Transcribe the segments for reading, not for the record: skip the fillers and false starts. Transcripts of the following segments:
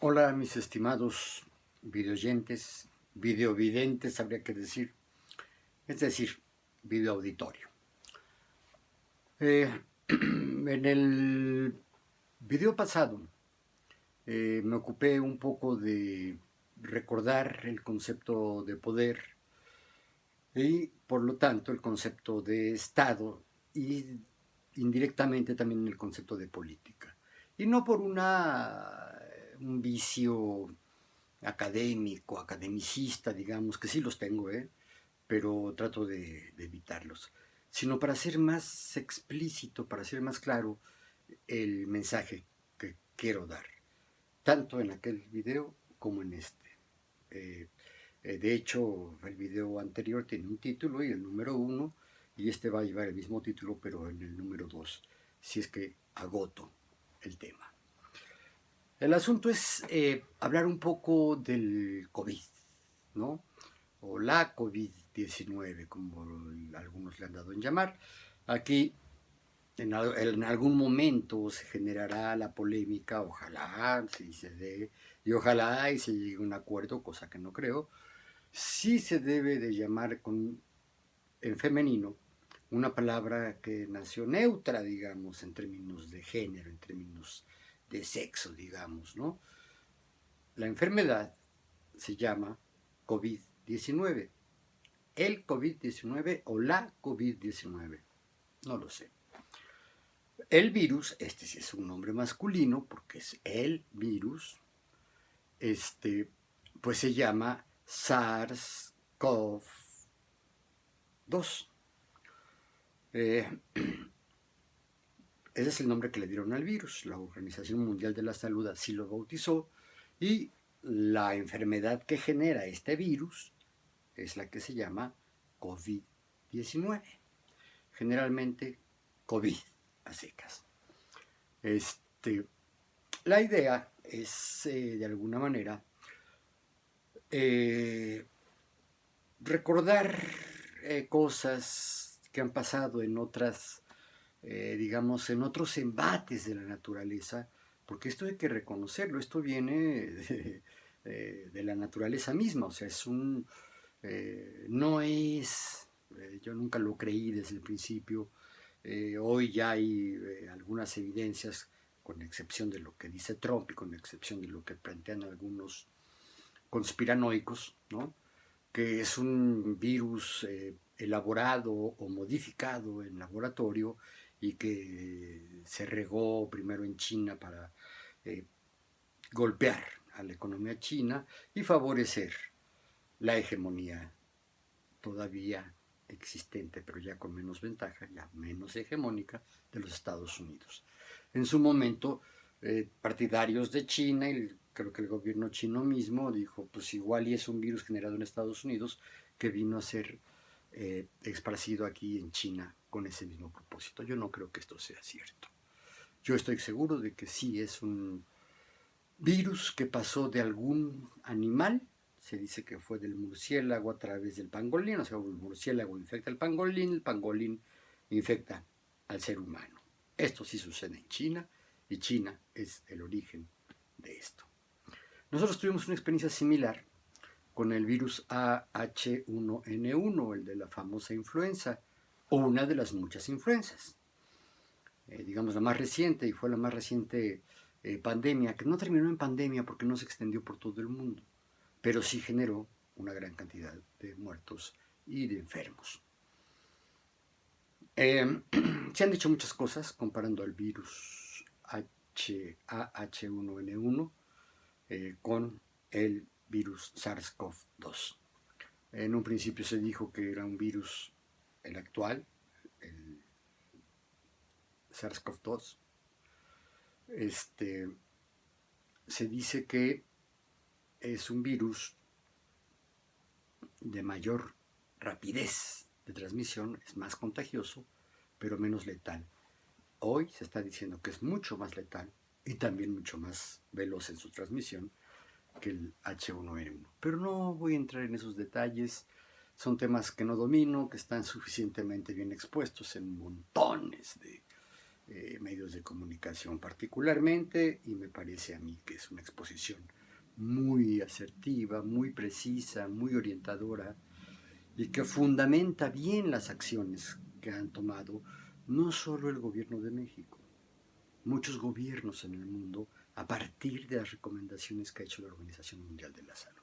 Hola mis estimados videoyentes, videovidentes habría que decir, es decir, videoauditorio. En el video pasado me ocupé un poco de recordar el concepto de poder y por lo tanto el concepto de Estado y indirectamente también el concepto de política. Y no por un vicio académico, academicista, digamos, que sí los tengo, pero trato de evitarlos, sino para ser más explícito, para ser más claro el mensaje que quiero dar, tanto en aquel video como en este. Eh, de hecho, el video anterior tiene un título y el número 1, y este va a llevar el mismo título, pero en el número 2, si es que agoto el tema. El asunto es hablar un poco del COVID, ¿no? O la COVID-19, como algunos le han dado en llamar. Aquí en algún momento se generará la polémica, ojalá si se dé, y ojalá y se llegue a un acuerdo, cosa que no creo, sí se debe de llamar en femenino una palabra que nació neutra, digamos, en términos de género, en términos de sexo, digamos, ¿no? La enfermedad se llama COVID-19. El COVID-19 o la COVID-19. No lo sé. El virus, este sí es un nombre masculino porque es el virus, pues se llama SARS-CoV-2. Ese es el nombre que le dieron al virus. La Organización Mundial de la Salud así lo bautizó y la enfermedad que genera este virus es la que se llama COVID-19. Generalmente COVID a secas. La idea es, de alguna manera, recordar cosas que han pasado en otras, digamos, en otros embates de la naturaleza, porque esto hay que reconocerlo, esto viene de la naturaleza misma, o sea, no es, yo nunca lo creí desde el principio, hoy ya hay algunas evidencias, con excepción de lo que dice Trump y con excepción de lo que plantean algunos conspiranoicos, ¿no? Que es un virus elaborado o modificado en laboratorio y que se regó primero en China para eh, golpear a la economía china y favorecer la hegemonía todavía existente, pero ya con menos ventaja, ya menos hegemónica, de los Estados Unidos. En su momento, partidarios de China, y creo que el gobierno chino mismo dijo, pues igual y es un virus generado en Estados Unidos que vino a ser esparcido aquí en China con ese mismo propósito. Yo no creo que esto sea cierto. Yo estoy seguro de que sí es un virus que pasó de algún animal, se dice que fue del murciélago a través del pangolín, o sea, el murciélago infecta al el pangolín infecta al ser humano. Esto sí sucede en China y China es el origen de esto. Nosotros tuvimos una experiencia similar con el virus AH1N1, el de la famosa influenza, o una de las muchas influencias. Digamos la más reciente, y fue la más reciente pandemia, que no terminó en pandemia porque no se extendió por todo el mundo, pero sí generó una gran cantidad de muertos y de enfermos. Se han dicho muchas cosas comparando al virus AH1N1 con el virus SARS-CoV-2. En un principio se dijo que era un virus, el actual, el SARS-CoV-2. Se dice que es un virus de mayor rapidez de transmisión, es más contagioso, pero menos letal. Hoy se está diciendo que es mucho más letal y también mucho más veloz en su transmisión que el H1N1. Pero no voy a entrar en esos detalles, son temas que no domino, que están suficientemente bien expuestos en montones medios de comunicación particularmente, y me parece a mí que es una exposición muy asertiva, muy precisa, muy orientadora, y que fundamenta bien las acciones que han tomado no solo el gobierno de México, muchos gobiernos en el mundo a partir de las recomendaciones que ha hecho la Organización Mundial de la Salud.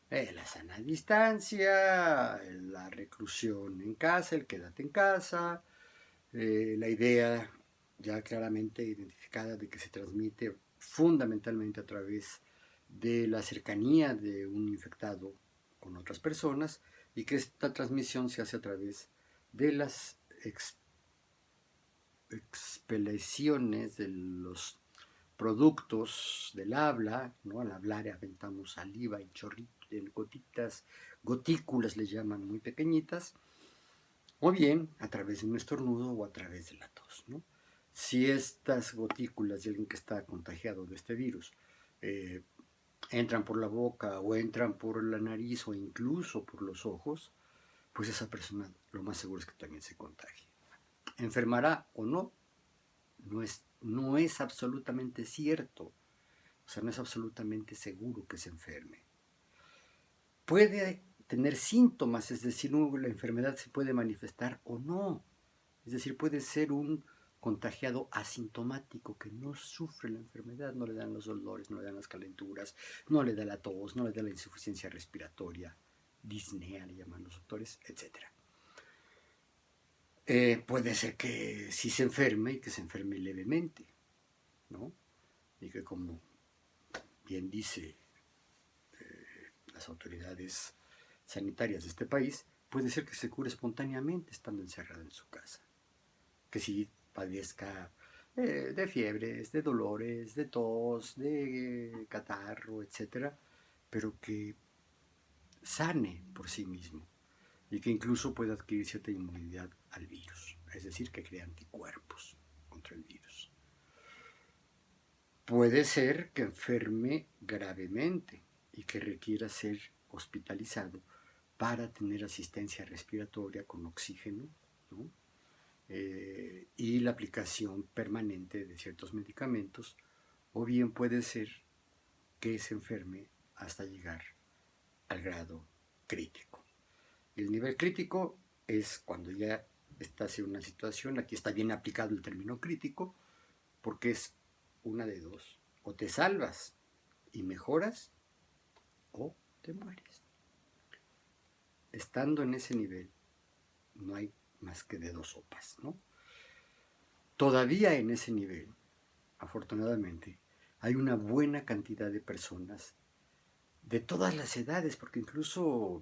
La sana distancia, la reclusión en casa, el quédate en casa, la idea ya claramente identificada de que se transmite fundamentalmente a través de la cercanía de un infectado con otras personas y que esta transmisión se hace a través de las expelaciones de los productos del habla, ¿no? Al hablar aventamos saliva y chorritos, gotitas, gotículas le llaman, muy pequeñitas, o bien a través de un estornudo o a través de la tos, ¿no? Si estas gotículas de alguien que está contagiado de este virus entran por la boca o entran por la nariz o incluso por los ojos, pues esa persona lo más seguro es que también se contagie. ¿Enfermará o no? No es absolutamente cierto, o sea, no es absolutamente seguro que se enferme. Puede tener síntomas, es decir, la enfermedad se puede manifestar o no. Es decir, puede ser un contagiado asintomático que no sufre la enfermedad, no le dan los dolores, no le dan las calenturas, no le da la tos, no le da la insuficiencia respiratoria, disnea le llaman los doctores, etc. Puede ser que sí se enferme y que se enferme levemente, ¿no? Y que, como bien dice las autoridades sanitarias de este país, puede ser que se cure espontáneamente estando encerrado en su casa. Que si padezca de fiebres, de dolores, de tos, de catarro, etc., pero que sane por sí mismo y que incluso pueda adquirir cierta inmunidad al virus, es decir, que crea anticuerpos contra el virus. Puede ser que enferme gravemente y que requiera ser hospitalizado para tener asistencia respiratoria con oxígeno, ¿no? Y la aplicación permanente de ciertos medicamentos, o bien puede ser que se enferme hasta llegar al grado crítico. El nivel crítico es cuando ya estás en una situación, aquí está bien aplicado el término crítico, porque es una de dos: o te salvas y mejoras, o te mueres. Estando en ese nivel, no hay más que de dos sopas, ¿no? Todavía en ese nivel, afortunadamente, hay una buena cantidad de personas de todas las edades, porque incluso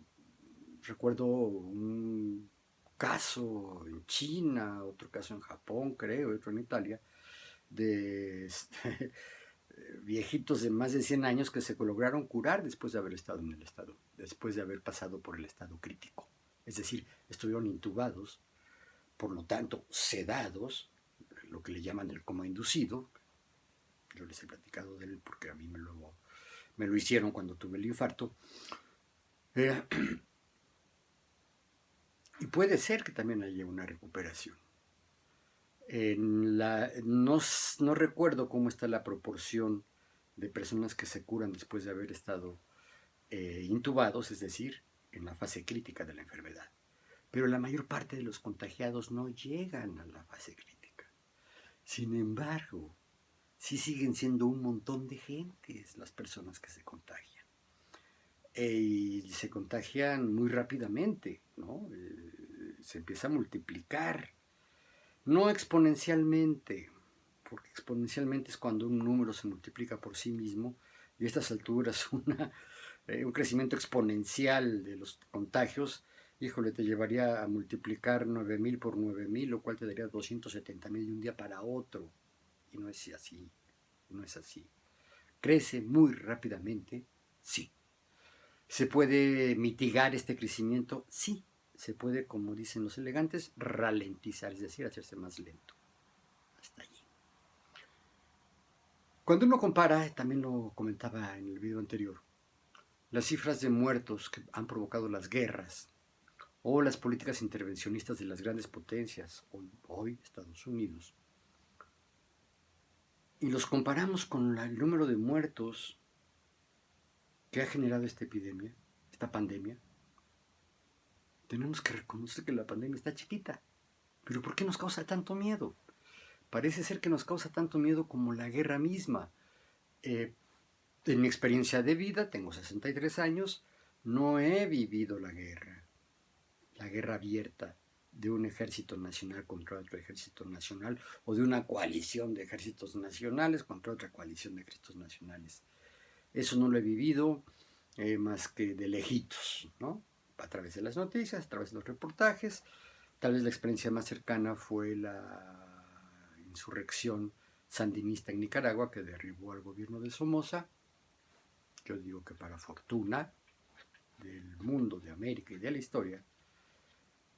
recuerdo un caso en China, otro caso en Japón, creo, otro en Italia, de viejitos de más de 100 años que se lograron curar después de haber estado en el estado, después de haber pasado por el estado crítico. Es decir, estuvieron intubados, por lo tanto sedados, lo que le llaman el coma inducido. Yo les he platicado de él porque a mí me lo hicieron cuando tuve el infarto. Y puede ser que también haya una recuperación. No recuerdo cómo está la proporción de personas que se curan después de haber estado intubados, es decir, en la fase crítica de la enfermedad. Pero la mayor parte de los contagiados no llegan a la fase crítica. Sin embargo, sí siguen siendo un montón de gentes las personas que se contagian. Y se contagian muy rápidamente, ¿no? Se empieza a multiplicar. No exponencialmente, porque exponencialmente es cuando un número se multiplica por sí mismo, y a estas alturas un crecimiento exponencial de los contagios, híjole, te llevaría a multiplicar 9,000 por 9,000, lo cual te daría 270,000 de un día para otro. Y no es así, no es así. Crece muy rápidamente, sí. ¿Se puede mitigar este crecimiento? Sí. Se puede, como dicen los elegantes, ralentizar, es decir, hacerse más lento. Hasta allí. Cuando uno compara, también lo comentaba en el video anterior, las cifras de muertos que han provocado las guerras o las políticas intervencionistas de las grandes potencias, hoy Estados Unidos, y los comparamos con el número de muertos que ha generado esta epidemia, esta pandemia, tenemos que reconocer que la pandemia está chiquita. Pero ¿por qué nos causa tanto miedo? Parece ser que nos causa tanto miedo como la guerra misma. En mi experiencia de vida, tengo 63 años, no he vivido la guerra abierta de un ejército nacional contra otro ejército nacional o de una coalición de ejércitos nacionales contra otra coalición de ejércitos nacionales. Eso no lo he vivido más que de lejitos, ¿no? A través de las noticias, a través de los reportajes. Tal vez la experiencia más cercana fue la insurrección sandinista en Nicaragua que derribó al gobierno de Somoza. Yo digo que para fortuna del mundo, de América y de la historia,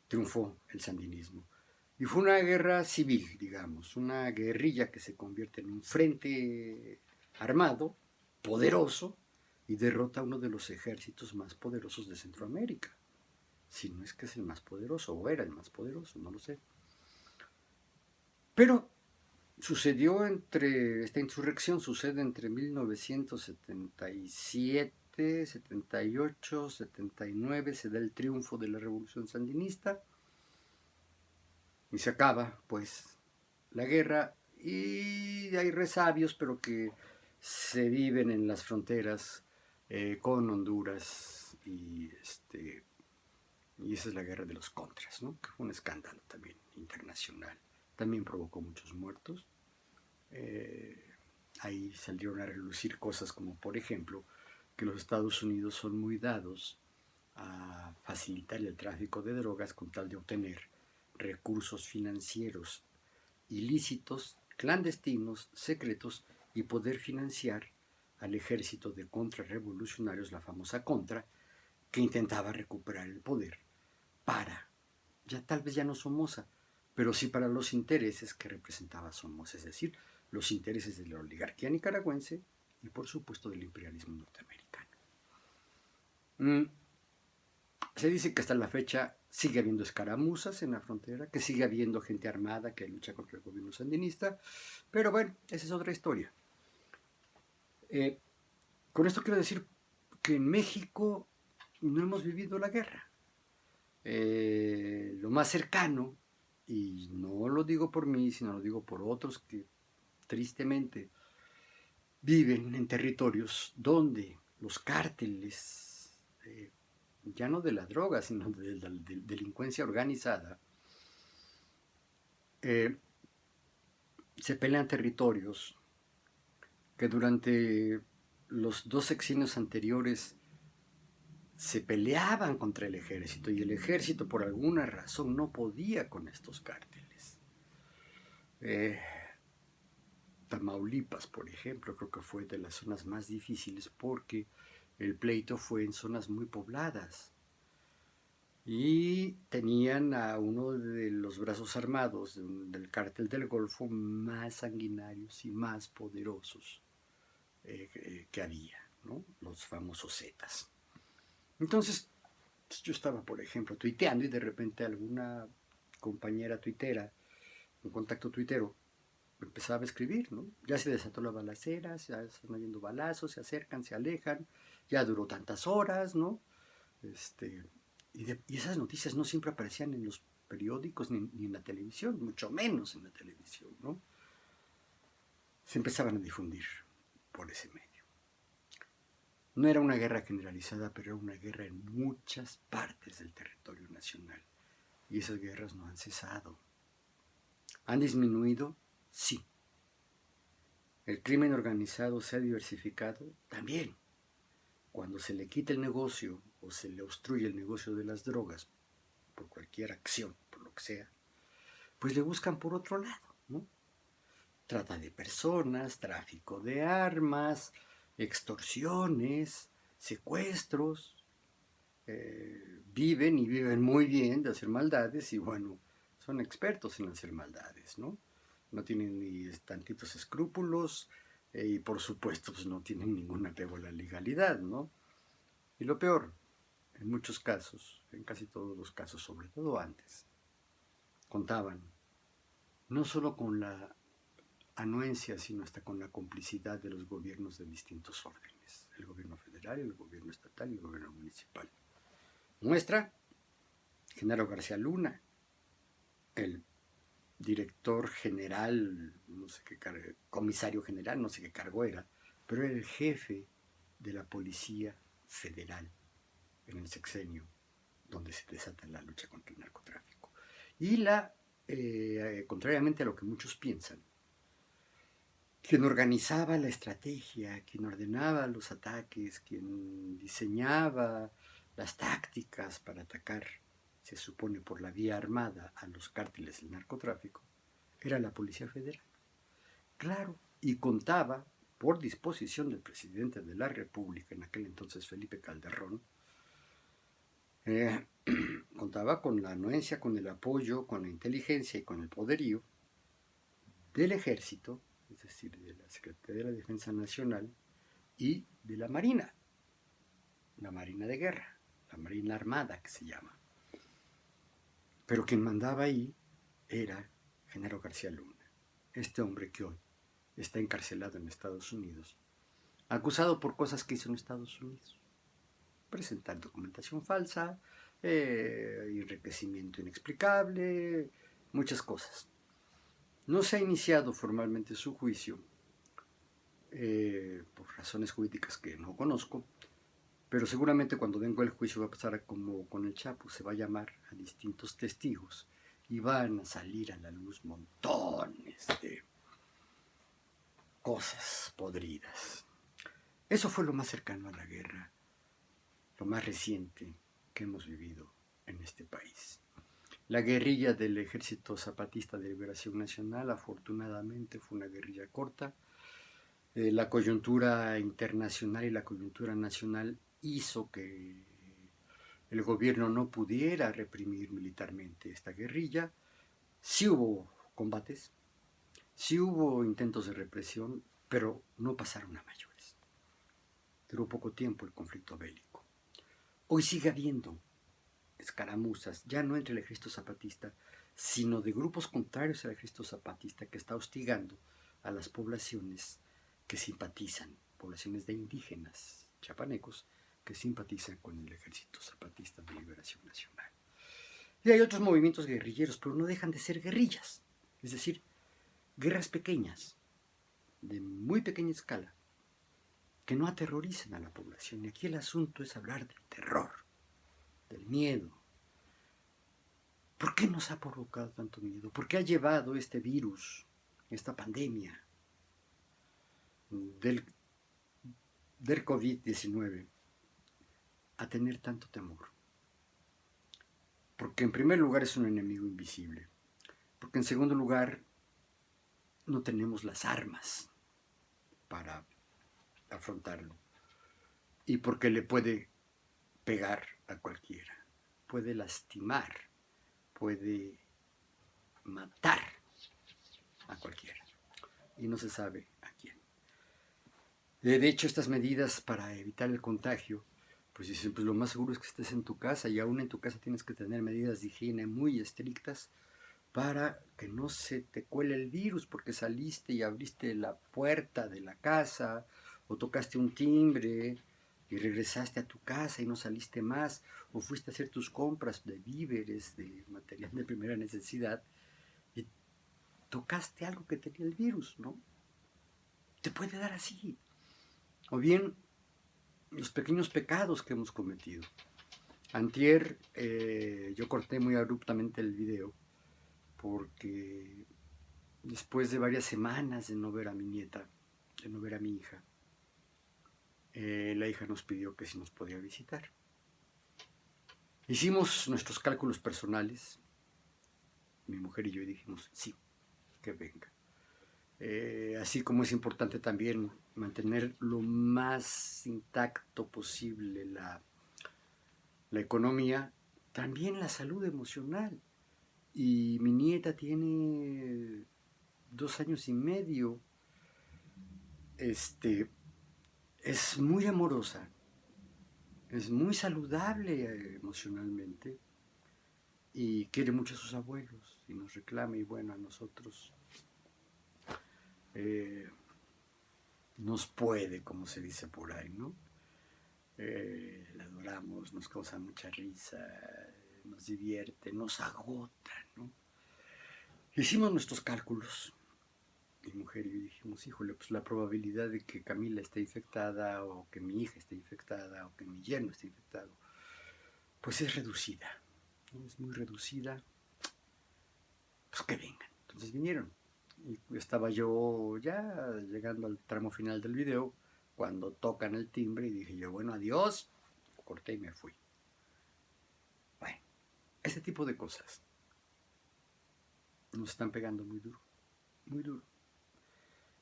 triunfó el sandinismo. Y fue una guerra civil, digamos, una guerrilla que se convierte en un frente armado, poderoso, y derrota a uno de los ejércitos más poderosos de Centroamérica. Si no es que es el más poderoso, o era el más poderoso, no lo sé. Pero esta insurrección sucede entre 1977, 78, 79, se da el triunfo de la revolución sandinista y se acaba, pues, la guerra y hay resabios, pero que se viven en las fronteras con Honduras y esa es la guerra de los contras, ¿no? Que fue un escándalo también internacional. También provocó muchos muertos. Ahí salieron a relucir cosas como, por ejemplo, que los Estados Unidos son muy dados a facilitar el tráfico de drogas con tal de obtener recursos financieros ilícitos, clandestinos, secretos y poder financiar al ejército de contrarrevolucionarios, la famosa Contra, que intentaba recuperar el poder para, ya tal vez ya no Somoza, pero sí para los intereses que representaba Somoza, es decir, los intereses de la oligarquía nicaragüense y por supuesto del imperialismo norteamericano. Se dice que hasta la fecha sigue habiendo escaramuzas en la frontera, que sigue habiendo gente armada que lucha contra el gobierno sandinista, pero bueno, esa es otra historia. Con esto quiero decir que en México no hemos vivido la guerra. Lo más cercano, y no lo digo por mí, sino lo digo por otros que tristemente viven en territorios donde los cárteles, ya no de la droga, sino de la delincuencia organizada, se pelean territorios que durante los 2 sexenios anteriores se peleaban contra el ejército y el ejército por alguna razón no podía con estos cárteles. Tamaulipas, por ejemplo, creo que fue de las zonas más difíciles porque el pleito fue en zonas muy pobladas y tenían a uno de los brazos armados del cártel del Golfo más sanguinarios y más poderosos que había, ¿no? Los famosos Zetas. Entonces, yo estaba, por ejemplo, tuiteando y de repente alguna compañera tuitera, un contacto tuitero, empezaba a escribir, ¿no? Ya se desató la balacera, ya están oyendo balazos, se acercan, se alejan, ya duró tantas horas, ¿no? Y esas noticias no siempre aparecían en los periódicos ni en la televisión, mucho menos en la televisión, ¿no? Se empezaban a difundir por ese medio. No era una guerra generalizada, pero era una guerra en muchas partes del territorio nacional. Y esas guerras no han cesado. ¿Han disminuido? Sí. ¿El crimen organizado se ha diversificado? También. Cuando se le quita el negocio o se le obstruye el negocio de las drogas por cualquier acción, por lo que sea, pues le buscan por otro lado, ¿no? Trata de personas, tráfico de armas, extorsiones, secuestros. Viven y viven muy bien de hacer maldades y bueno, son expertos en hacer maldades, ¿no? No tienen ni tantitos escrúpulos y por supuesto pues no tienen ningún apego a la legalidad, ¿no? Y lo peor, en muchos casos, en casi todos los casos, sobre todo antes, contaban no solo con la anuencia, sino hasta con la complicidad de los gobiernos de distintos órdenes, el gobierno federal, el gobierno estatal y el gobierno municipal. Muestra, Genaro García Luna, el director general, no sé qué comisario general, no sé qué cargo era, pero era el jefe de la Policía Federal en el sexenio donde se desata la lucha contra el narcotráfico. Y contrariamente a lo que muchos piensan, quien organizaba la estrategia, quien ordenaba los ataques, quien diseñaba las tácticas para atacar, se supone por la vía armada, a los cárteles del narcotráfico, era la Policía Federal. Claro, y contaba, por disposición del presidente de la República, en aquel entonces Felipe Calderón, contaba con la anuencia, con el apoyo, con la inteligencia y con el poderío del Ejército, es decir, de la Secretaría de la Defensa Nacional y de la Marina de Guerra, la Marina Armada que se llama. Pero quien mandaba ahí era Genaro García Luna, este hombre que hoy está encarcelado en Estados Unidos, acusado por cosas que hizo en Estados Unidos. Presentar documentación falsa, enriquecimiento inexplicable, muchas cosas. No se ha iniciado formalmente su juicio, por razones jurídicas que no conozco, pero seguramente cuando venga el juicio va a pasar como con el Chapo, se va a llamar a distintos testigos y van a salir a la luz montones de cosas podridas. Eso fue lo más cercano a la guerra, lo más reciente que hemos vivido en este país. La guerrilla del Ejército Zapatista de Liberación Nacional, afortunadamente, fue una guerrilla corta. La coyuntura internacional y la coyuntura nacional hizo que el gobierno no pudiera reprimir militarmente esta guerrilla. Sí hubo combates, sí hubo intentos de represión, pero no pasaron a mayores. Duró poco tiempo el conflicto bélico. Hoy sigue habiendo escaramuzas, ya no entre el ejército zapatista, sino de grupos contrarios al ejército zapatista que está hostigando a las poblaciones que simpatizan, poblaciones de indígenas chiapanecos que simpatizan con el ejército zapatista de liberación nacional. Y hay otros movimientos guerrilleros, pero no dejan de ser guerrillas, es decir, guerras pequeñas, de muy pequeña escala, que no aterrorizan a la población. Y aquí el asunto es hablar del terror, del miedo. ¿Por qué nos ha provocado tanto miedo? ¿Por qué ha llevado este virus, esta pandemia del COVID-19 a tener tanto temor? Porque en primer lugar es un enemigo invisible, porque en segundo lugar no tenemos las armas para afrontarlo y porque le puede pegar a cualquiera, puede lastimar, puede matar a cualquiera y no se sabe a quién. De hecho, estas medidas para evitar el contagio, pues dicen, pues lo más seguro es que estés en tu casa y aún en tu casa tienes que tener medidas de higiene muy estrictas para que no se te cuele el virus porque saliste y abriste la puerta de la casa o tocaste un timbre y regresaste a tu casa y no saliste más, o fuiste a hacer tus compras de víveres, de material de primera necesidad y tocaste algo que tenía el virus, ¿no? Te puede dar así. O bien los pequeños pecados que hemos cometido. Antier yo corté muy abruptamente el video porque después de varias semanas de no ver a mi nieta, de no ver a mi hija, la hija nos pidió que si nos podía visitar. Hicimos nuestros cálculos personales, mi mujer y yo, y dijimos, sí, que venga. Así como es importante también mantener lo más intacto posible la economía, también la salud emocional. Y mi nieta tiene 2 años y medio. Es muy amorosa, es muy saludable emocionalmente y quiere mucho a sus abuelos y nos reclama y bueno, a nosotros eh, nos puede, como se dice por ahí, ¿no? La adoramos, nos causa mucha risa, nos divierte, nos agota, ¿no? Hicimos nuestros cálculos, mi mujer y yo dijimos, híjole, pues la probabilidad de que Camila esté infectada o que mi hija esté infectada o que mi yerno esté infectado, pues es reducida, ¿no? Es muy reducida, pues que vengan. Entonces vinieron. Y estaba yo ya llegando al tramo final del video cuando tocan el timbre y dije yo, bueno, adiós, corté y me fui. Bueno, este tipo de cosas nos están pegando muy duro, muy duro.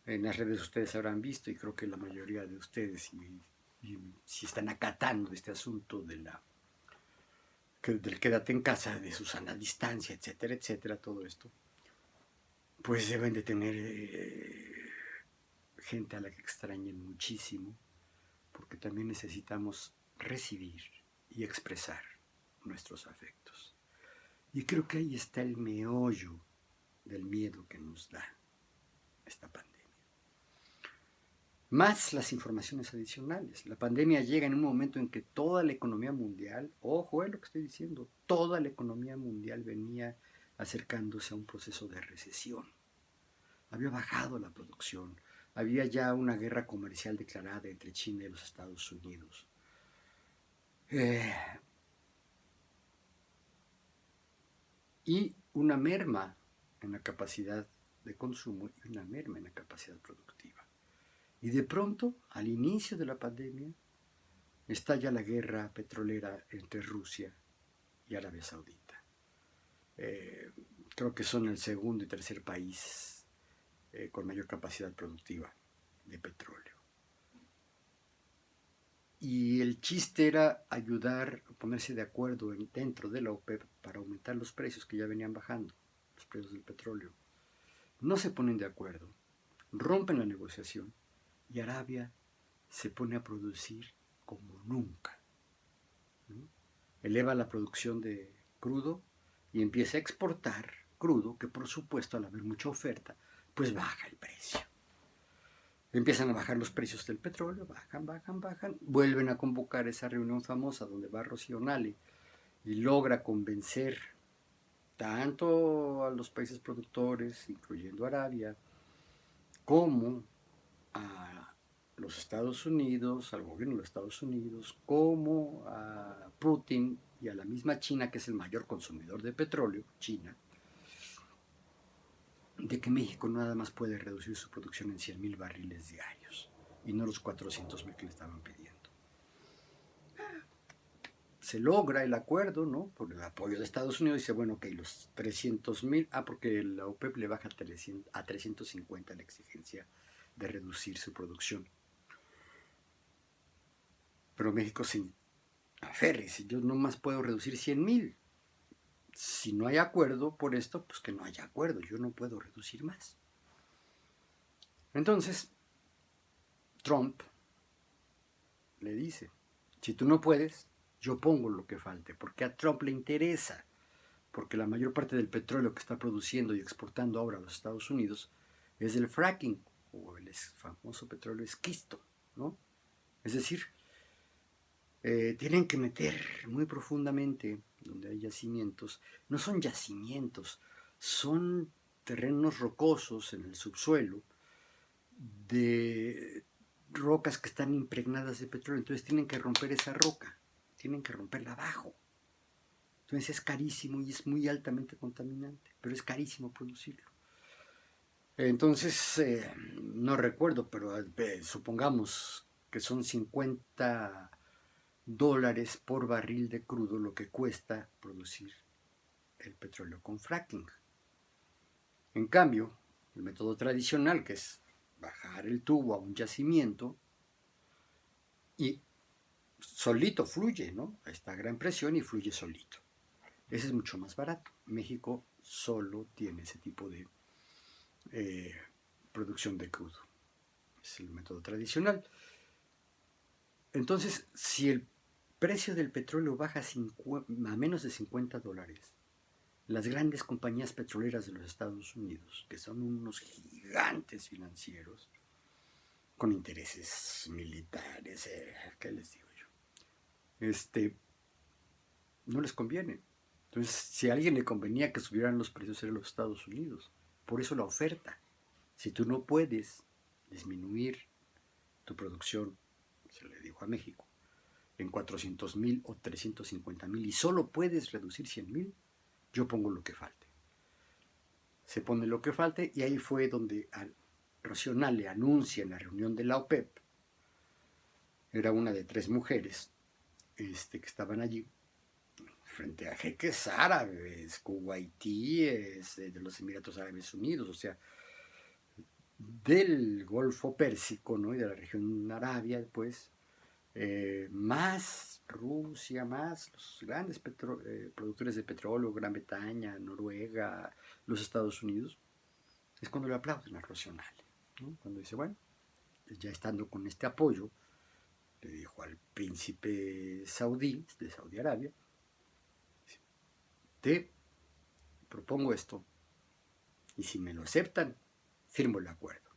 En las redes ustedes habrán visto y creo que la mayoría de ustedes y si están acatando este asunto de del quédate en casa, de su sana distancia, etcétera, etcétera, todo esto, pues deben de tener gente a la que extrañen muchísimo, porque también necesitamos recibir y expresar nuestros afectos. Y creo que ahí está el meollo del miedo que nos da esta pandemia. Más las informaciones adicionales. La pandemia llega en un momento en que toda la economía mundial, ojo, es lo que estoy diciendo, toda la economía mundial venía acercándose a un proceso de recesión. Había bajado la producción, había ya una guerra comercial declarada entre China y los Estados Unidos. Y una merma en la capacidad de consumo y una merma en la capacidad productiva. Y de pronto, al inicio de la pandemia, estalla la guerra petrolera entre Rusia y Arabia Saudita. Creo que son el segundo y tercer país con mayor capacidad productiva de petróleo. Y el chiste era ayudar a ponerse de acuerdo dentro de la OPEP para aumentar los precios que ya venían bajando, los precios del petróleo. No se ponen de acuerdo, rompen la negociación y Arabia se pone a producir como nunca, ¿no? Eleva la producción de crudo y empieza a exportar crudo que por supuesto al haber mucha oferta pues baja el precio. Empiezan a bajar los precios del petróleo, bajan, vuelven a convocar esa reunión famosa donde va Rocío Nale y logra convencer tanto a los países productores, incluyendo Arabia, como a los Estados Unidos, al gobierno de los Estados Unidos, como a Putin y a la misma China, que es el mayor consumidor de petróleo, China, de que México nada más puede reducir su producción en 100,000 barriles diarios y no los 400,000 que le estaban pidiendo. Se logra el acuerdo, ¿no? Por el apoyo de Estados Unidos, dice, bueno, ok, los 300,000, porque la OPEP le baja a 350 la exigencia de reducir su producción. Pero México se aferra y dice, yo nomás puedo reducir 100,000. Si no hay acuerdo por esto, pues que no haya acuerdo, yo no puedo reducir más. Entonces, Trump le dice, si tú no puedes, yo pongo lo que falte, porque a Trump le interesa, porque la mayor parte del petróleo que está produciendo y exportando ahora a los Estados Unidos es el fracking, o el famoso petróleo esquisto, ¿no? Es decir, tienen que meter muy profundamente donde hay yacimientos. No son yacimientos, son terrenos rocosos en el subsuelo de rocas que están impregnadas de petróleo. Entonces tienen que romper esa roca, tienen que romperla abajo. Entonces es carísimo y es muy altamente contaminante, pero es carísimo producirlo. Entonces, no recuerdo, pero supongamos que son $50 por barril de crudo lo que cuesta producir el petróleo con fracking. En cambio, el método tradicional, que es bajar el tubo a un yacimiento y solito fluye, ¿no? A esta gran presión y fluye solito. Ese es mucho más barato. México solo tiene ese tipo de producción de crudo. Es el método tradicional. Entonces, si el precio del petróleo baja a menos de $50, las grandes compañías petroleras de los Estados Unidos, que son unos gigantes financieros, con intereses militares, ¿qué les digo yo? No les conviene. Entonces, si a alguien le convenía que subieran los precios era los Estados Unidos. Por eso la oferta. Si tú no puedes disminuir tu producción, se le dijo a México, en 400,000 o 350,000 y solo puedes reducir 100,000, yo pongo lo que falte. Se pone lo que falte y ahí fue donde Rocío Nale anuncia en la reunión de la OPEP, era una de 3 mujeres que estaban allí, frente a jeques árabes, kuwaitíes, de los Emiratos Árabes Unidos, o sea, del Golfo Pérsico, ¿no? Y de la región Arabia, pues, más Rusia, más los grandes productores de petróleo, Gran Bretaña, Noruega, los Estados Unidos, es cuando le aplauden a Rocío Nale, ¿no? Cuando dice, bueno, ya estando con este apoyo, le dijo al príncipe saudí, de Saudi Arabia, te propongo esto, y si me lo aceptan, firmo el acuerdo.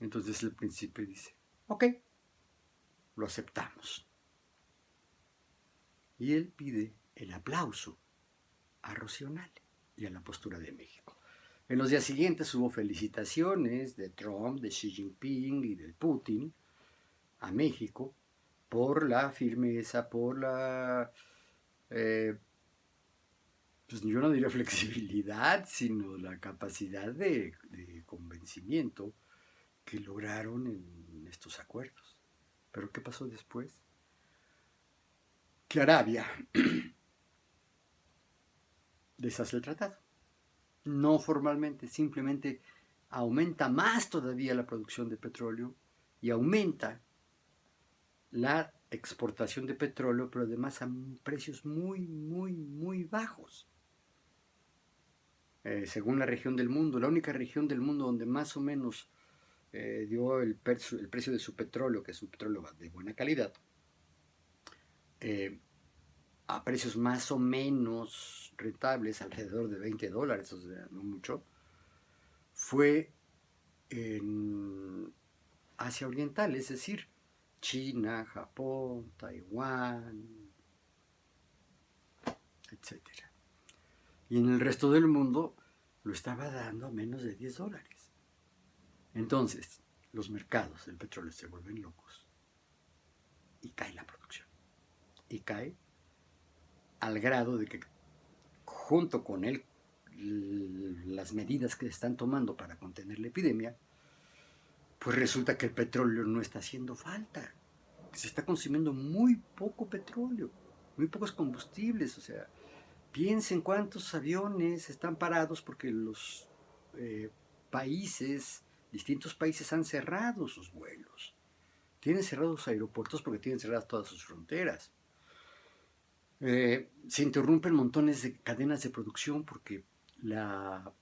Entonces el príncipe dice, ok, lo aceptamos. Y él pide el aplauso a Rocío Nale y a la postura de México. En los días siguientes hubo felicitaciones de Trump, de Xi Jinping y de Putin a México por la firmeza, por la, pues yo no diría flexibilidad, sino la capacidad de convencimiento que lograron en estos acuerdos. Pero ¿qué pasó después? Que Arabia deshace el tratado. No formalmente, simplemente aumenta más todavía la producción de petróleo y aumenta la exportación de petróleo, pero además a precios muy, muy, muy bajos. Según la región del mundo, la única región del mundo donde más o menos dio el precio de su petróleo, que es un petróleo de buena calidad, a precios más o menos rentables, alrededor de $20, o sea, no mucho, fue en Asia Oriental, es decir, China, Japón, Taiwán, etc. Y en el resto del mundo lo estaba dando a menos de $10. Entonces, los mercados del petróleo se vuelven locos y cae la producción. Y cae al grado de que, junto con las medidas que se están tomando para contener la epidemia, pues resulta que el petróleo no está haciendo falta. Se está consumiendo muy poco petróleo, muy pocos combustibles. O sea, piensen cuántos aviones están parados porque los distintos países han cerrado sus vuelos. Tienen cerrados aeropuertos porque tienen cerradas todas sus fronteras. Se interrumpen montones de cadenas de producción porque la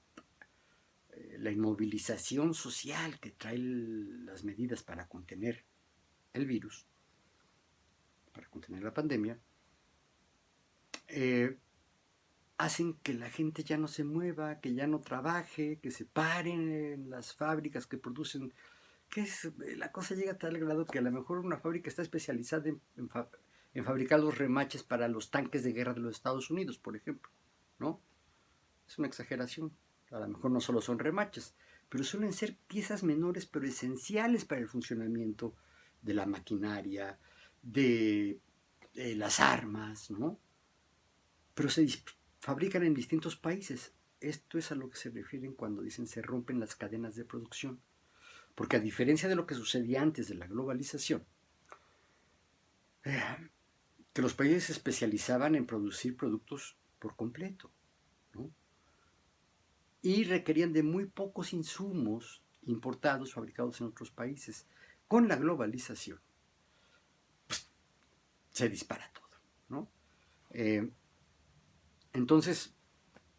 inmovilización social que trae las medidas para contener el virus, para contener la pandemia, hacen que la gente ya no se mueva, que ya no trabaje, que se paren en las fábricas que producen, la cosa llega a tal grado que a lo mejor una fábrica está especializada en fabricar los remaches para los tanques de guerra de los Estados Unidos, por ejemplo, ¿no? Es una exageración. A lo mejor no solo son remaches, pero suelen ser piezas menores, pero esenciales para el funcionamiento de la maquinaria, de las armas, ¿no? Pero se fabrican en distintos países. Esto es a lo que se refieren cuando dicen se rompen las cadenas de producción. Porque a diferencia de lo que sucedía antes de la globalización, que los países se especializaban en producir productos por completo, ¿no? Y requerían de muy pocos insumos importados, fabricados en otros países. Con la globalización, pues, se dispara todo, ¿no? Entonces,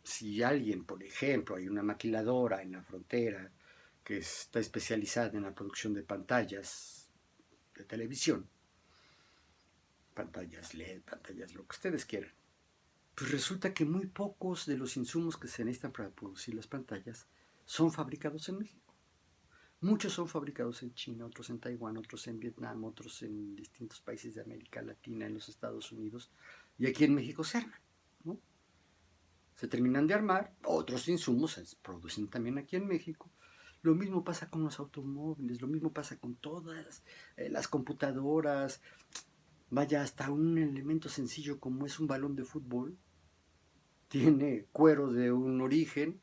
si alguien, por ejemplo, hay una maquiladora en la frontera que está especializada en la producción de pantallas de televisión, pantallas LED, pantallas lo que ustedes quieran. Pues resulta que muy pocos de los insumos que se necesitan para producir las pantallas son fabricados en México. Muchos son fabricados en China, otros en Taiwán, otros en Vietnam, otros en distintos países de América Latina, en los Estados Unidos, y aquí en México se arman, ¿no? Se terminan de armar, otros insumos se producen también aquí en México. Lo mismo pasa con los automóviles, lo mismo pasa con todas las computadoras. Vaya, hasta un elemento sencillo como es un balón de fútbol, tiene cuero de un origen,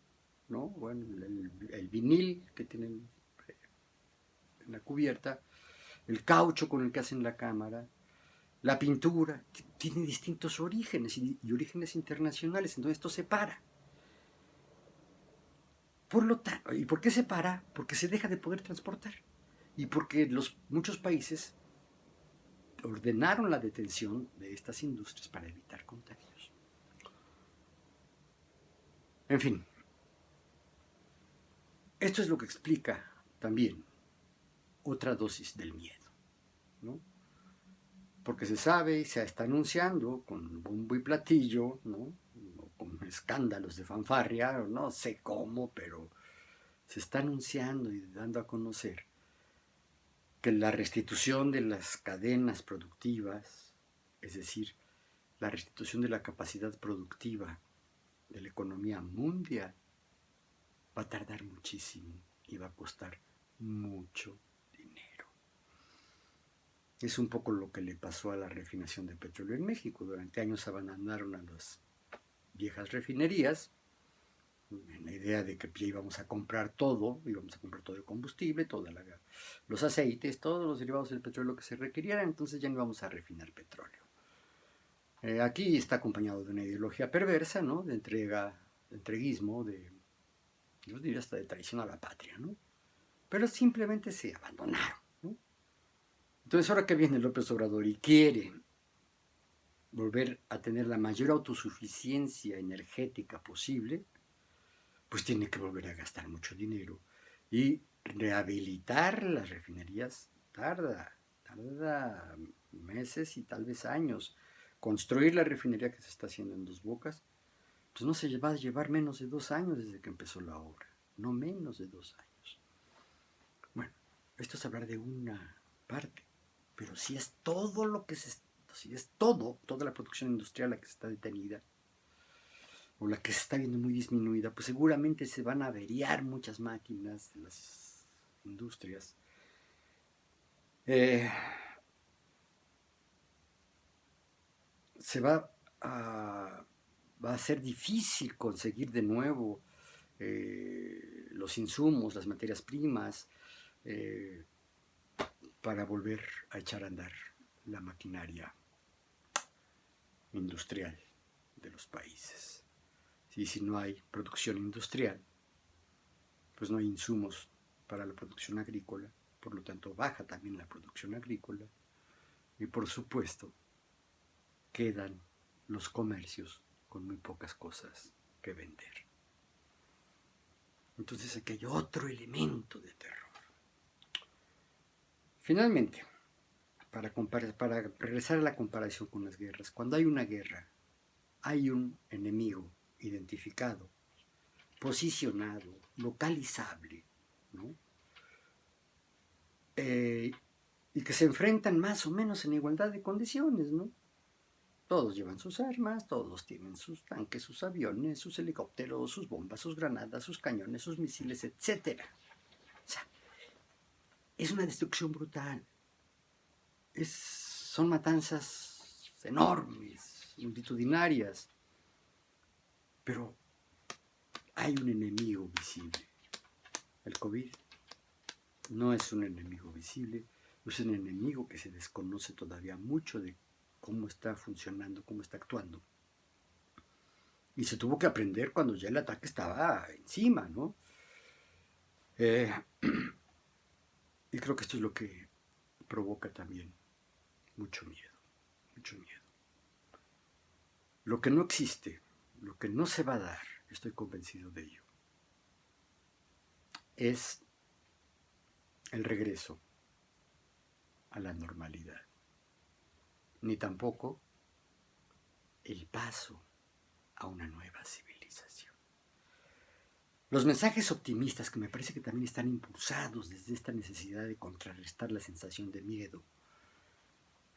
¿no? Bueno, el vinil que tienen en la cubierta, el caucho con el que hacen la cámara, la pintura, tiene distintos orígenes y orígenes internacionales, entonces esto se para. Por lo tanto, ¿y por qué se para? Porque se deja de poder transportar y porque muchos países ordenaron la detención de estas industrias para evitar contagios. En fin, esto es lo que explica también otra dosis del miedo, ¿no? Porque se sabe y se está anunciando con bombo y platillo, ¿no? Con escándalos de fanfarria, no sé cómo, pero se está anunciando y dando a conocer que la restitución de las cadenas productivas, es decir, la restitución de la capacidad productiva de la economía mundial, va a tardar muchísimo y va a costar mucho dinero. Es un poco lo que le pasó a la refinación de petróleo en México. Durante años abandonaron a las viejas refinerías en la idea de que ya íbamos a comprar todo el combustible, todos los aceites, todos los derivados del petróleo que se requirieran, entonces ya no íbamos a refinar petróleo. Aquí está acompañado de una ideología perversa, ¿no? De entreguismo, yo diría hasta de traición a la patria, ¿no? Pero simplemente se abandonaron, ¿no? Entonces ahora que viene López Obrador y quiere volver a tener la mayor autosuficiencia energética posible, pues tiene que volver a gastar mucho dinero. Y rehabilitar las refinerías tarda meses y tal vez años. Construir la refinería que se está haciendo en Dos Bocas, pues no se va a llevar menos de 2 años desde que empezó la obra, no menos de 2 años. Bueno, esto es hablar de una parte, pero si es todo lo que si es toda la producción industrial la que está detenida, o la que se está viendo muy disminuida, pues seguramente se van a averiar muchas máquinas de las industrias. Va a ser difícil conseguir de nuevo los insumos, las materias primas, para volver a echar a andar la maquinaria industrial de los países. Y si no hay producción industrial, pues no hay insumos para la producción agrícola, por lo tanto baja también la producción agrícola y por supuesto quedan los comercios con muy pocas cosas que vender. Entonces aquí hay otro elemento de terror. Finalmente, para regresar a la comparación con las guerras, cuando hay una guerra, hay un enemigo identificado, posicionado, localizable, ¿no? Y que se enfrentan más o menos en igualdad de condiciones, ¿no? Todos llevan sus armas, todos tienen sus tanques, sus aviones, sus helicópteros, sus bombas, sus granadas, sus cañones, sus misiles, etc. O sea, es una destrucción brutal. Son matanzas enormes, multitudinarias, pero hay un enemigo visible. El COVID no es un enemigo visible, es un enemigo que se desconoce todavía mucho de cómo está funcionando, cómo está actuando. Y se tuvo que aprender cuando ya el ataque estaba encima, ¿no? Y creo que esto es lo que provoca también mucho miedo, mucho miedo. Lo que no existe, lo que no se va a dar, estoy convencido de ello, es el regreso a la normalidad. ni tampoco el paso a una nueva civilización. Los mensajes optimistas, que me parece que también están impulsados desde esta necesidad de contrarrestar la sensación de miedo,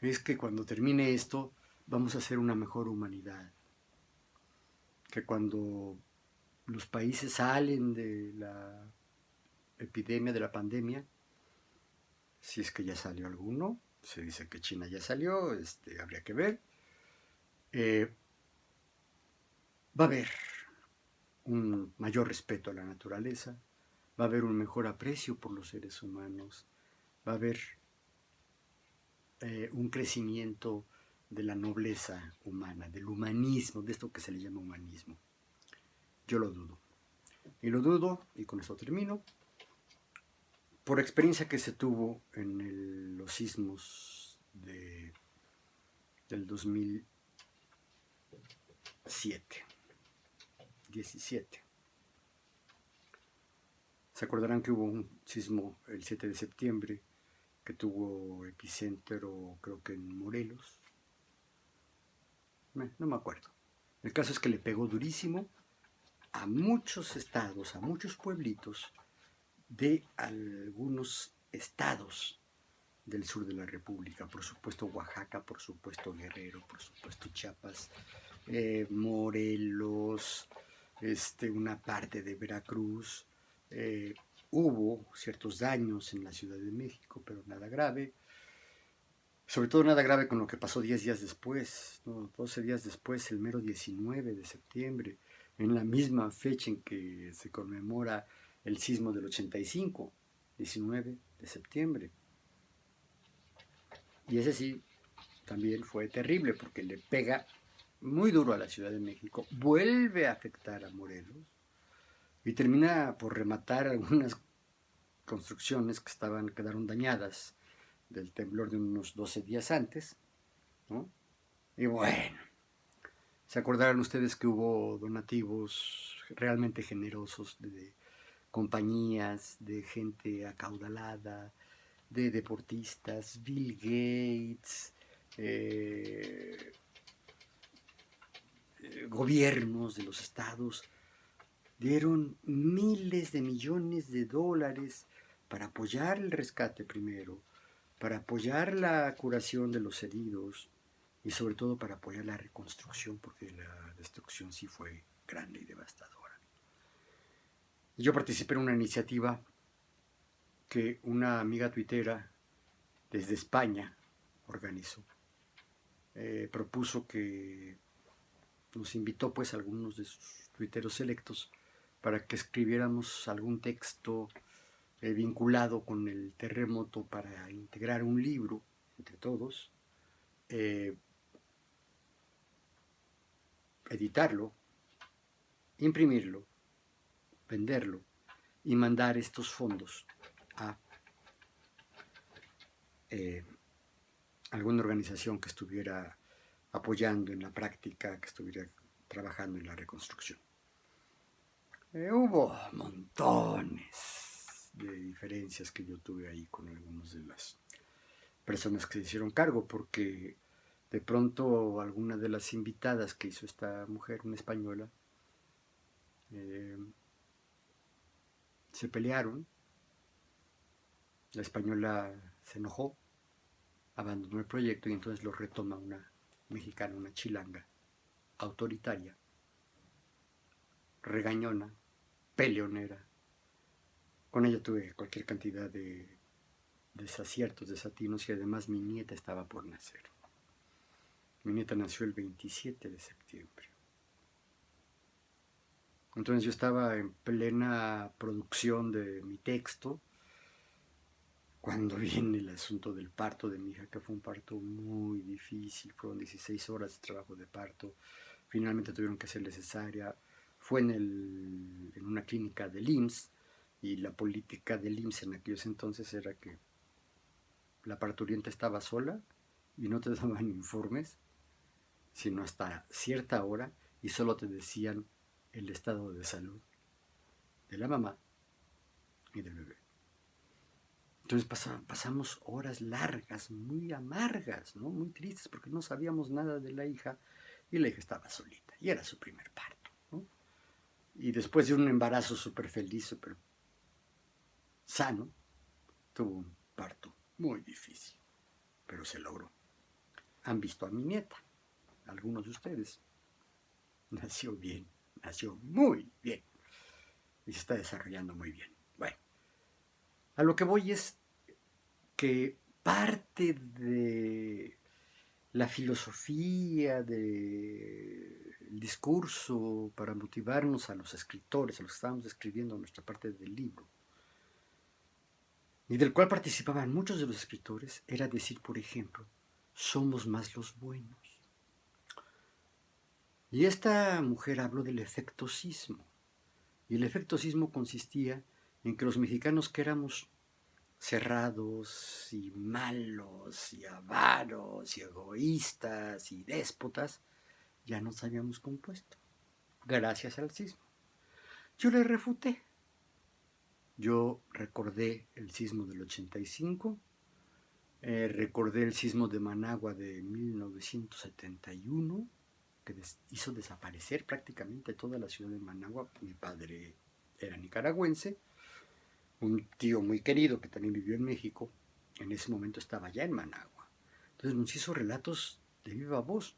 es que cuando termine esto vamos a ser una mejor humanidad, que cuando los países salen de la epidemia, de la pandemia, si es que ya salió alguno, se dice que China ya salió, habría que ver, va a haber un mayor respeto a la naturaleza, va a haber un mejor aprecio por los seres humanos, va a haber un crecimiento de la nobleza humana, del humanismo, de esto que se le llama humanismo. Yo lo dudo. Y lo dudo, y con eso termino, por experiencia que se tuvo en los sismos del 17. Se acordarán que hubo un sismo el 7 de septiembre que tuvo epicentro, creo que en Morelos. No me acuerdo. El caso es que le pegó durísimo a muchos estados, a muchos pueblitos de algunos estados del sur de la República. Por supuesto Oaxaca, por supuesto Guerrero, por supuesto Chiapas, Morelos, una parte de Veracruz. Hubo ciertos daños en la Ciudad de México, pero nada grave. Sobre todo nada grave con lo que pasó 10 días después, ¿no? 12 días después, el mero 19 de septiembre, en la misma fecha en que se conmemora el sismo del 85, 19 de septiembre. Y ese sí también fue terrible porque le pega muy duro a la Ciudad de México, vuelve a afectar a Morelos y termina por rematar algunas construcciones que quedaron dañadas del temblor de unos 12 días antes, ¿no? Y bueno, se acordarán ustedes que hubo donativos realmente generosos de compañías, de gente acaudalada, de deportistas, Bill Gates, gobiernos de los estados, dieron miles de millones de dólares para apoyar el rescate primero, para apoyar la curación de los heridos y sobre todo para apoyar la reconstrucción, porque la destrucción sí fue grande y devastadora. Yo participé en una iniciativa que una amiga tuitera desde España organizó. Propuso que nos invitó pues a algunos de sus tuiteros selectos para que escribiéramos algún texto vinculado con el terremoto para integrar un libro entre todos, editarlo, imprimirlo, venderlo y mandar estos fondos a alguna organización que estuviera apoyando en la práctica, que estuviera trabajando en la reconstrucción. Hubo montones de diferencias que yo tuve ahí con algunas de las personas que se hicieron cargo, porque de pronto alguna de las invitadas que hizo esta mujer, una española, se pelearon. La española se enojó, abandonó el proyecto y entonces lo retoma una mexicana, una chilanga, autoritaria, regañona, peleonera. Con ella tuve cualquier cantidad de desaciertos, desatinos, y además mi nieta estaba por nacer. Mi nieta nació el 27 de septiembre. Entonces yo estaba en plena producción de mi texto cuando viene el asunto del parto de mi hija, que fue un parto muy difícil. Fueron 16 horas de trabajo de parto. Finalmente tuvieron que hacerle cesárea. Fue en una clínica del IMSS, y la política del IMSS en aquellos entonces era que la parturienta estaba sola y no te daban informes, sino hasta cierta hora, y solo te decían el estado de salud de la mamá y del bebé. Entonces pasamos horas largas, muy amargas, ¿no? Muy tristes, porque no sabíamos nada de la hija y la hija estaba solita y era su primer parto, ¿no? Y después de un embarazo súper feliz, súper sano, tuvo un parto muy difícil, pero se logró. Han visto a mi nieta, algunos de ustedes. Nació bien, nació muy bien y se está desarrollando muy bien. Bueno, a lo que voy es que parte de la filosofía del discurso para motivarnos a los escritores, a los que estábamos escribiendo nuestra parte del libro, y del cual participaban muchos de los escritores, era decir, por ejemplo, somos más los buenos. Y esta mujer habló del efecto sismo. Y el efecto sismo consistía en que los mexicanos, que éramos cerrados y malos y avaros y egoístas y déspotas, ya nos habíamos compuesto, gracias al sismo. Yo le refuté. Yo recordé el sismo del 85, recordé el sismo de Managua de 1971, que hizo desaparecer prácticamente toda la ciudad de Managua. Mi padre era nicaragüense, un tío muy querido que también vivió en México, en ese momento estaba ya en Managua. Entonces nos hizo relatos de viva voz.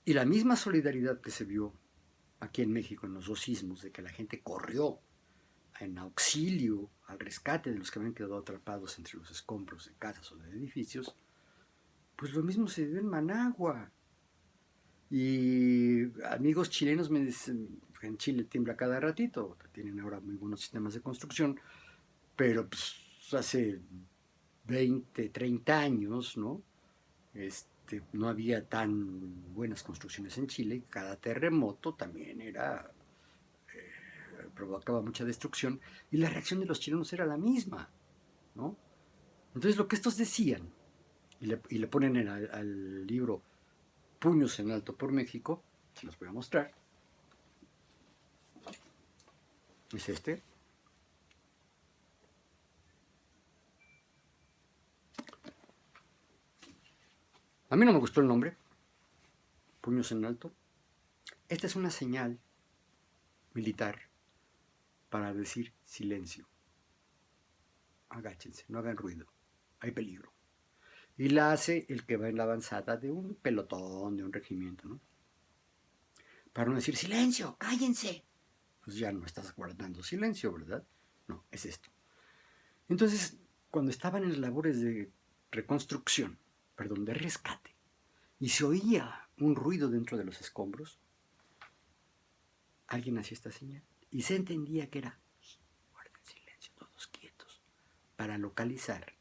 Y la misma solidaridad que se vio aquí en México en los dos sismos, de que la gente corrió en auxilio al rescate de los que habían quedado atrapados entre los escombros de casas o de edificios, pues lo mismo se dio en Managua. Y amigos chilenos me dicen, en Chile tiembla cada ratito, tienen ahora muy buenos sistemas de construcción, pero pues hace 20, 30 años, ¿no? No había tan buenas construcciones en Chile, cada terremoto también provocaba mucha destrucción, y la reacción de los chilenos era la misma, ¿no? Entonces lo que estos decían, y le ponen al libro Puños en Alto por México, se los voy a mostrar, es este. A mí no me gustó el nombre, Puños en Alto. Esta es una señal militar para decir silencio. Agáchense, no hagan ruido, hay peligro. Y la hace el que va en la avanzada de un pelotón, de un regimiento, ¿no? Para no decir silencio, cállense. Pues ya no estás guardando silencio, ¿verdad? No, es esto. Entonces, cuando estaban en las labores de reconstrucción, perdón, de rescate, y se oía un ruido dentro de los escombros, alguien hacía esta señal y se entendía que era guarden silencio, todos quietos, para localizar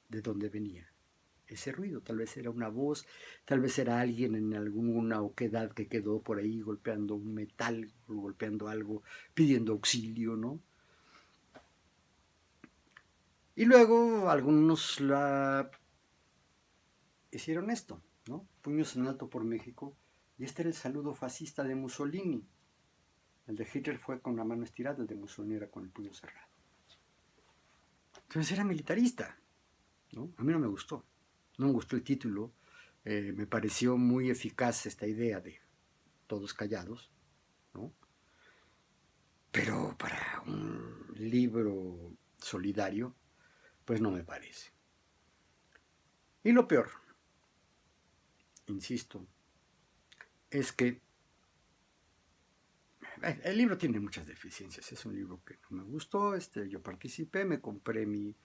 de dónde venía ese ruido. Tal vez era una voz, tal vez era alguien en alguna oquedad que quedó por ahí golpeando un metal, golpeando algo, pidiendo auxilio, ¿no? Y luego algunos hicieron esto, ¿no? Puños en alto por México, y este era el saludo fascista de Mussolini. El de Hitler fue con la mano estirada, el de Mussolini era con el puño cerrado. Entonces era militarista, ¿no? A mí no me gustó. No me gustó el título. Me pareció muy eficaz esta idea de todos callados, ¿no? Pero para un libro solidario, pues no me parece. Y lo peor, insisto, es que el libro tiene muchas deficiencias. Es un libro que no me gustó. Yo participé, me compré mi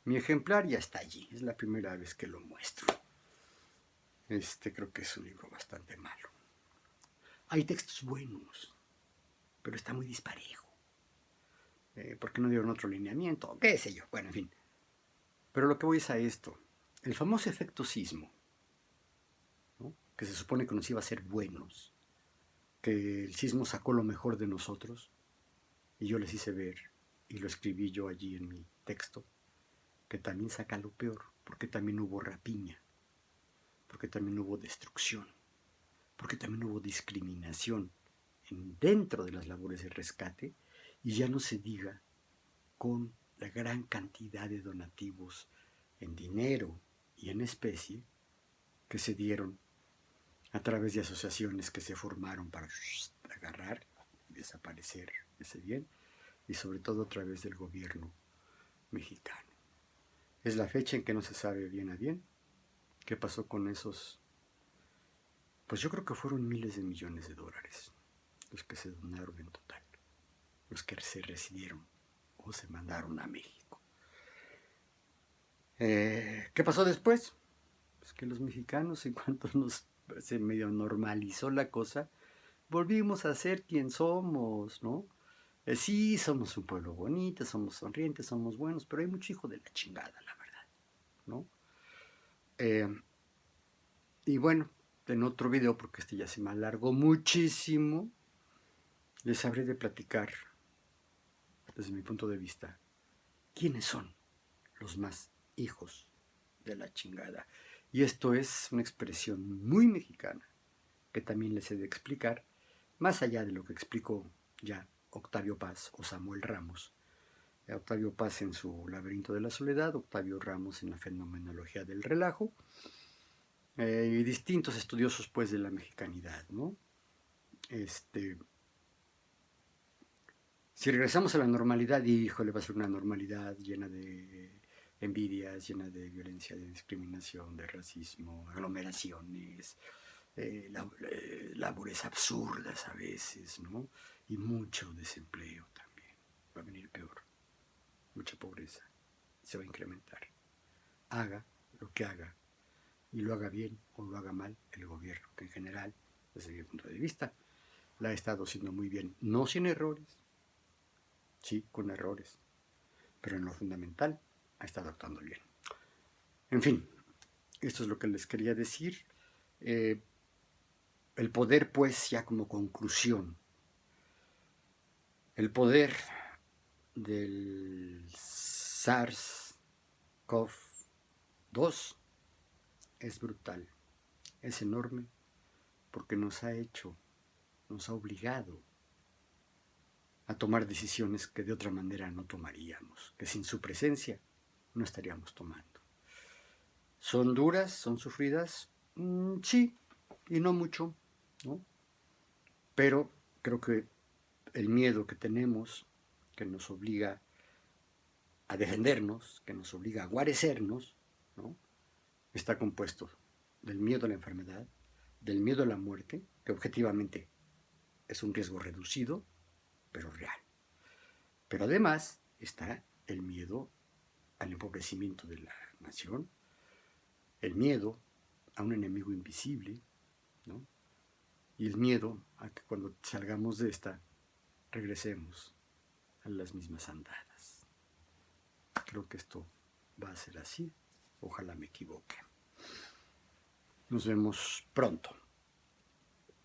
ejemplar y hasta allí. Es la primera vez que lo muestro. Creo que es un libro bastante malo. Hay textos buenos, pero está muy disparejo. ¿Por qué no dieron otro lineamiento? ¿Qué sé yo? Bueno, en fin. Pero lo que voy es a esto. El famoso efecto sismo, ¿no? Que se supone que nos iba a hacer buenos, que el sismo sacó lo mejor de nosotros, y yo les hice ver, y lo escribí yo allí en mi texto, que también saca lo peor, porque también hubo rapiña, porque también hubo destrucción, porque también hubo discriminación dentro de las labores de rescate, y ya no se diga con la gran cantidad de donativos en dinero y en especie que se dieron a través de asociaciones que se formaron para agarrar y desaparecer ese bien, y sobre todo a través del gobierno mexicano. Es la fecha en que no se sabe bien a bien qué pasó con esos, pues yo creo que fueron miles de millones de dólares los que se donaron en total, los que se recibieron o se mandaron a México. ¿Qué pasó después? Pues que los mexicanos, en cuanto se medio normalizó la cosa, volvimos a ser quien somos, ¿no? Sí, somos un pueblo bonito, somos sonrientes, somos buenos, pero hay mucho hijo de la chingada, la verdad, ¿no? Y bueno, en otro video, porque este ya se me alargó muchísimo, les habré de platicar, desde mi punto de vista, quiénes son los más hijos de la chingada. Y esto es una expresión muy mexicana, que también les he de explicar, más allá de lo que explicó ya Octavio Paz o Samuel Ramos. Octavio Paz en su Laberinto de la Soledad, Octavio Ramos en la Fenomenología del Relajo, y distintos estudiosos pues de la mexicanidad, ¿no? Si regresamos a la normalidad, híjole, va a ser una normalidad llena de envidias, llena de violencia, de discriminación, de racismo, aglomeraciones, labores absurdas a veces, ¿no? Y mucho desempleo también. Va a venir peor. Mucha pobreza. Se va a incrementar. Haga lo que haga, y lo haga bien o lo haga mal el gobierno, que en general, desde mi punto de vista, la ha estado haciendo muy bien. No sin errores, sí, con errores, pero en lo fundamental ha estado actuando bien. En fin, esto es lo que les quería decir. El poder, pues, ya como conclusión, el poder del SARS-CoV-2 es brutal, es enorme, porque nos ha obligado a tomar decisiones que de otra manera no tomaríamos, que sin su presencia no estaríamos tomando. ¿Son duras? ¿Son sufridas? Sí, y no mucho, ¿no? Pero creo que el miedo que tenemos, que nos obliga a defendernos, que nos obliga a guarecernos, ¿no? Está compuesto del miedo a la enfermedad, del miedo a la muerte, que objetivamente es un riesgo reducido, pero real. Pero además está el miedo al empobrecimiento de la nación, el miedo a un enemigo invisible, ¿no? Y el miedo a que cuando salgamos de esta regresemos a las mismas andadas. Creo que esto va a ser así. Ojalá me equivoque. Nos vemos pronto.